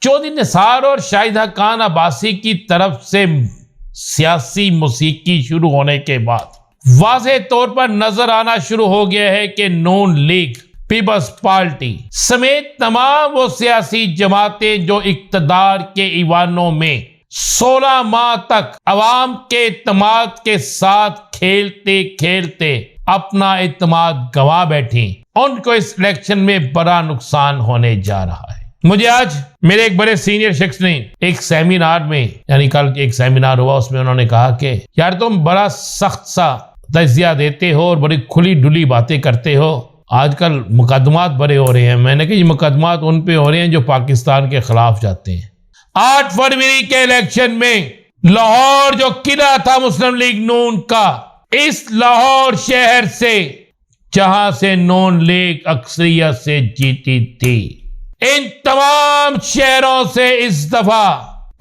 चौधरी निसार और शाहिदा खान अब्बासी की तरफ से सियासी मौसीकी शुरू होने के बाद वाज़ेह तौर पर नजर आना शुरू हो गया है कि नून लीग, पीपल्स पार्टी समेत तमाम वो सियासी जमातें जो इक्तदार के ईवानों में 16 माह तक अवाम के इत्तेमाद के साथ खेलते खेलते अपना इत्तेमाद गंवा बैठी, उनको इस इलेक्शन में बड़ा नुकसान होने जा रहा है। मुझे आज मेरे एक बड़े सीनियर शख्स ने एक सेमिनार में, यानी कल एक सेमिनार हुआ, उसमें उन्होंने कहा कि यार तुम बड़ा सख्त सा तजिया देते हो और बड़ी खुली डुली बातें करते हो, आजकल मुकदमात बड़े हो रहे हैं। मैंने कहा ये मुकदमात उन पे हो रहे हैं जो पाकिस्तान के खिलाफ जाते हैं। 8 फरवरी के इलेक्शन में लाहौर जो किला था मुस्लिम लीग नून का, इस लाहौर शहर से जहां से नून लीग अक्सरियत से जीती थी, इन तमाम शहरों से इस दफा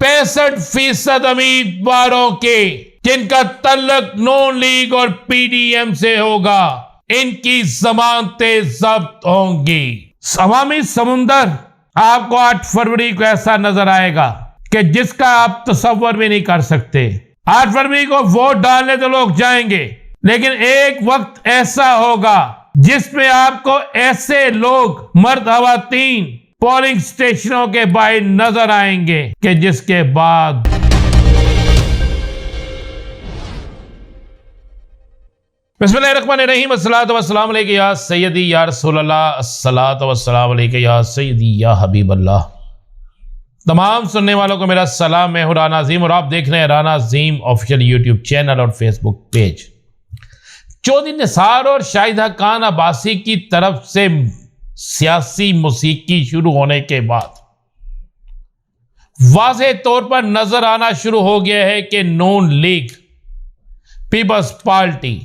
65% उम्मीदवारों के जिनका तल्लुक नून लीग और पीडीएम से होगा, इनकी जमानतें जब्त होंगी। अवामी समुंदर आपको 8 फरवरी को ऐसा नजर आएगा कि जिसका आप तसव्वुर भी नहीं कर सकते। 8 फरवरी को वोट डालने तो लोग जाएंगे, लेकिन एक वक्त ऐसा होगा जिसमें आपको ऐसे लोग मर्द खवातीन पोलिंग स्टेशनों के बाहर नजर आएंगे कि जिसके बाद बिस्मिल्लाहिर्रहमानिर्रहीम, अस्सलातु वस्सलामु अलैका या सय्यदी या रसूलल्लाह, अस्सलातु वस्सलामु अलैका या सय्यदी या हबीबल्लाह। तमाम सुनने वालों को मेरा सलाम। मैं हूं राना अजीम और आप देख रहे हैं राना अजीम ऑफिशियल यूट्यूब चैनल और फेसबुक पेज। चौधरी निसार और शाहिदा खान अब्बासी की तरफ से सियासी मौसीकी शुरू होने के बाद वाज़ेह तौर पर नजर आना शुरू हो गया है कि नून लीग, पीपल्स पार्टी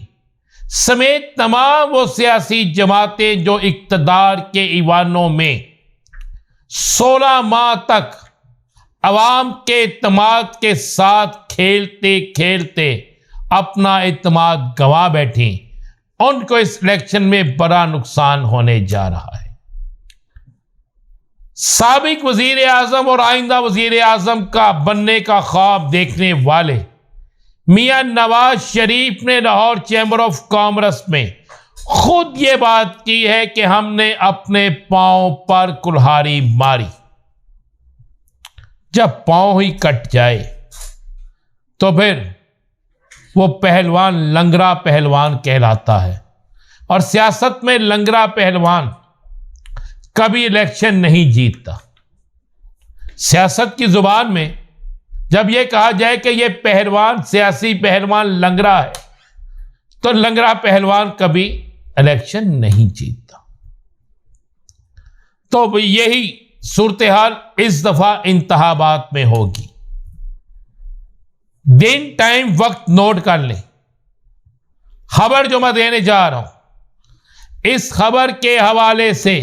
समेत तमाम वो सियासी जमातें जो इक्तदार के ईवानों में 16 माह तक अवाम के इत्तेमाद के साथ खेलते खेलते अपना इत्तेमाद गंवा बैठी, उनको इस इलेक्शन में बड़ा नुकसान होने जा रहा है। साबिक वजीर आजम और आइंदा वजीर आजम का बनने का ख्वाब देखने वाले मियां नवाज शरीफ ने लाहौर चैम्बर ऑफ कॉमर्स में खुद ये बात की है कि हमने अपने पांव पर कुल्हाड़ी मारी। जब पांव ही कट जाए तो फिर वो पहलवान लंगड़ा पहलवान कहलाता है, और सियासत में लंगड़ा पहलवान कभी इलेक्शन नहीं जीतता। सियासत की जुबान में जब यह कहा जाए कि यह पहलवान, सियासी पहलवान लंगड़ा है, तो लंगड़ा पहलवान कभी इलेक्शन नहीं जीतता। तो यही सूरत हाल इस दफा इंतखाबात में होगी। दिन टाइम वक्त नोट कर लें। खबर जो मैं देने जा रहा हूं, इस खबर के हवाले से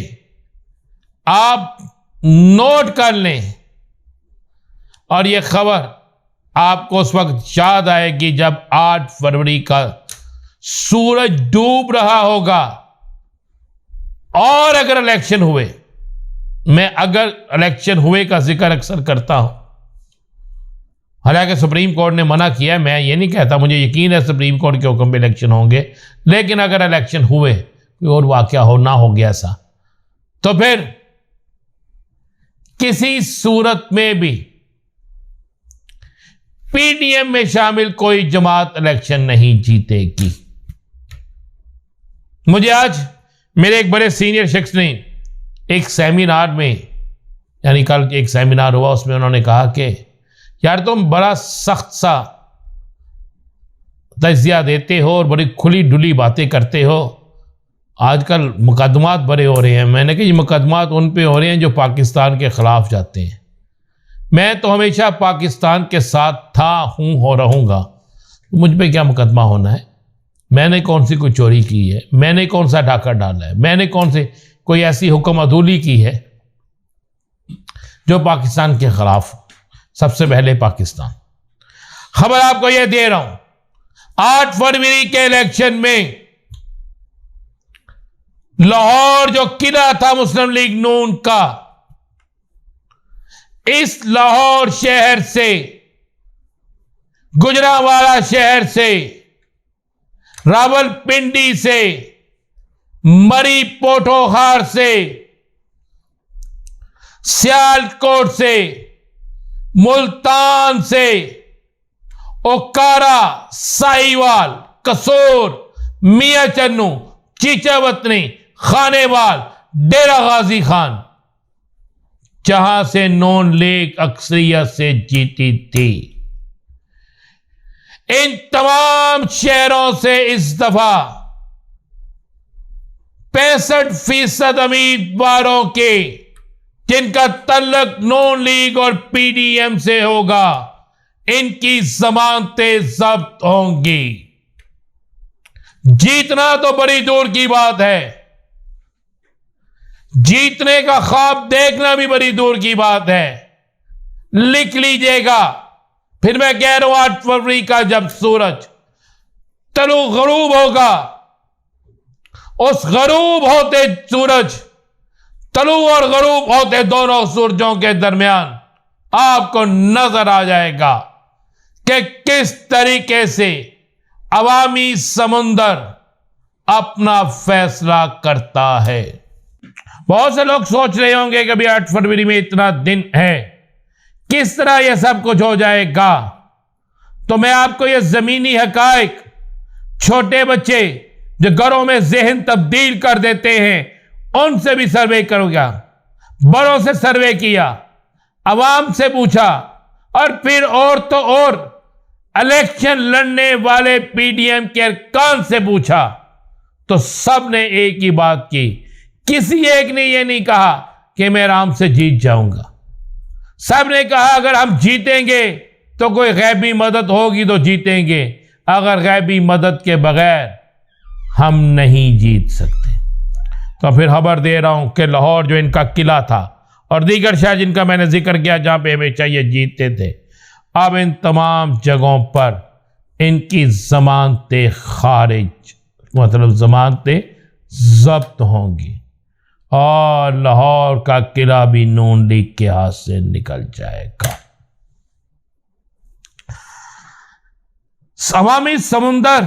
आप नोट कर लें, और यह खबर आपको उस वक्त याद आएगी जब 8 फरवरी का सूरज डूब रहा होगा। और अगर इलेक्शन हुए, मैं अगर इलेक्शन हुए का जिक्र अक्सर करता हूं, हालांकि सुप्रीम कोर्ट ने मना किया, मैं ये नहीं कहता, मुझे यकीन है सुप्रीम कोर्ट के हुक्म पे इलेक्शन होंगे, लेकिन अगर इलेक्शन हुए, कोई और वाकया हो ना हो गया ऐसा, तो फिर किसी सूरत में भी पीडीएम में शामिल कोई जमात इलेक्शन नहीं जीतेगी। मुझे आज मेरे एक बड़े सीनियर शख्स ने एक सेमिनार में, यानी कल एक सेमिनार हुआ, उसमें उन्होंने कहा कि यार तुम बड़ा सख्त सा तजिया देते हो और बड़ी खुली डुली बातें करते हो, आजकल मुकदमात बड़े हो रहे हैं। मैंने कहा ये मुकदमात उन पे हो रहे हैं जो पाकिस्तान के खिलाफ जाते हैं। मैं तो हमेशा पाकिस्तान के साथ था, हूं, हो रहूंगा, तो मुझ पे क्या मुकदमा होना है? मैंने कौन सी कोई चोरी की है? मैंने कौन सा डाका डाला है? मैंने कौन से कोई ऐसी हुक्म अदूली की है जो पाकिस्तान के खिलाफ? सबसे पहले पाकिस्तान। खबर आपको यह दे रहा हूं, 8 फरवरी के इलेक्शन में लाहौर जो किला था मुस्लिम लीग नून का, इस लाहौर शहर से, गुजरांवाला शहर से, रावलपिंडी से, मरी पोठोहार से, सियालकोट से, मुल्तान से, ओकारा, साहिवाल, कसोर, मियां चन्नू, चीचावतनी, खानेवाल, डेरा गाजी खान, जहां से नून लीग अक्सरियत से जीती थी, इन तमाम शहरों से इस दफा 65% उम्मीदवारों के जिनका तल्लक नून लीग और पीडीएम से होगा, इनकी जमानतें जब्त होंगी। जीतना तो बड़ी दूर की बात है, जीतने का ख्वाब देखना भी बड़ी दूर की बात है। लिख लीजिएगा, फिर मैं कह रहा हूं 8 फरवरी का जब सूरज तलु गरूब होगा, उस गरूब होते सूरज, तलु और गरूब होते दोनों सूरजों के दरमियान आपको नजर आ जाएगा कि किस तरीके से अवामी समुंदर अपना फैसला करता है। बहुत से लोग सोच रहे होंगे कि अभी 8 फरवरी में इतना दिन है, किस तरह यह सब कुछ हो जाएगा। तो मैं आपको यह जमीनी हकायक, छोटे बच्चे जो घरों में जहन तब्दील कर देते हैं, उनसे भी सर्वे करूंगा। बड़ों से सर्वे किया, अवाम से पूछा, और फिर और तो और इलेक्शन लड़ने वाले पीडीएम के अरकान से पूछा, तो सब ने एक ही बात की। किसी एक ने यह नहीं कहा कि मैं आराम से जीत जाऊंगा। सब ने कहा अगर हम जीतेंगे तो कोई गैबी मदद होगी तो जीतेंगे, अगर गैबी मदद के बगैर हम नहीं जीत सकते। तो फिर खबर दे रहा हूं कि लाहौर जो इनका किला था और दीगर शहर जिनका मैंने जिक्र किया जहां पे हमेशा ये जीतते थे, अब इन तमाम जगहों पर इनकी जमानतें खारिज, मतलब जमानतें जब्त होंगी और लाहौर का किला भी नून लीग के हाथ से निकल जाएगा। अवामी समुंदर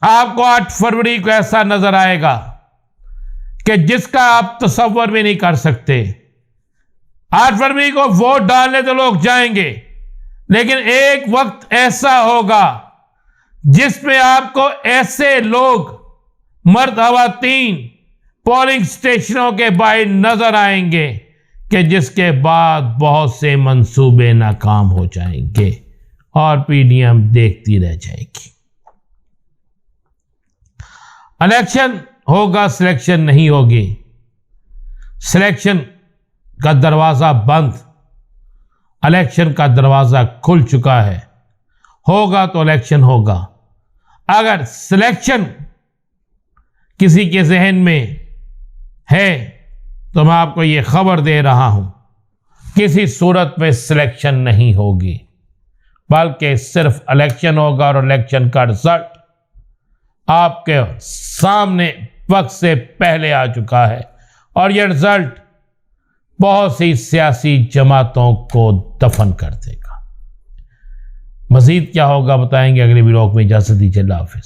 आपको 8 फरवरी को ऐसा नजर आएगा कि जिसका आप तसव्वुर भी नहीं कर सकते। 8 फरवरी को वोट डालने तो लोग जाएंगे, लेकिन एक वक्त ऐसा होगा जिसमें आपको ऐसे लोग, मर्द खवातीन, पोलिंग स्टेशनों के बाहर नजर आएंगे कि जिसके बाद बहुत से मंसूबे नाकाम हो जाएंगे और पीडीएम देखती रह जाएगी। इलेक्शन होगा, सिलेक्शन नहीं होगी। सिलेक्शन का दरवाजा बंद, इलेक्शन का दरवाजा खुल चुका है। होगा तो इलेक्शन होगा। अगर सिलेक्शन किसी के जहन में है तो मैं आपको यह खबर दे रहा हूं, किसी सूरत में सिलेक्शन नहीं होगी, बल्कि सिर्फ इलेक्शन होगा और इलेक्शन का रिजल्ट आपके सामने वक्त से पहले आ चुका है और यह रिजल्ट बहुत सी सियासी जमातों को दफन कर देगा। मजीद क्या होगा बताएंगे अगले व्लॉग में। इजाजत दीजिए, अल्लाह हाफिज।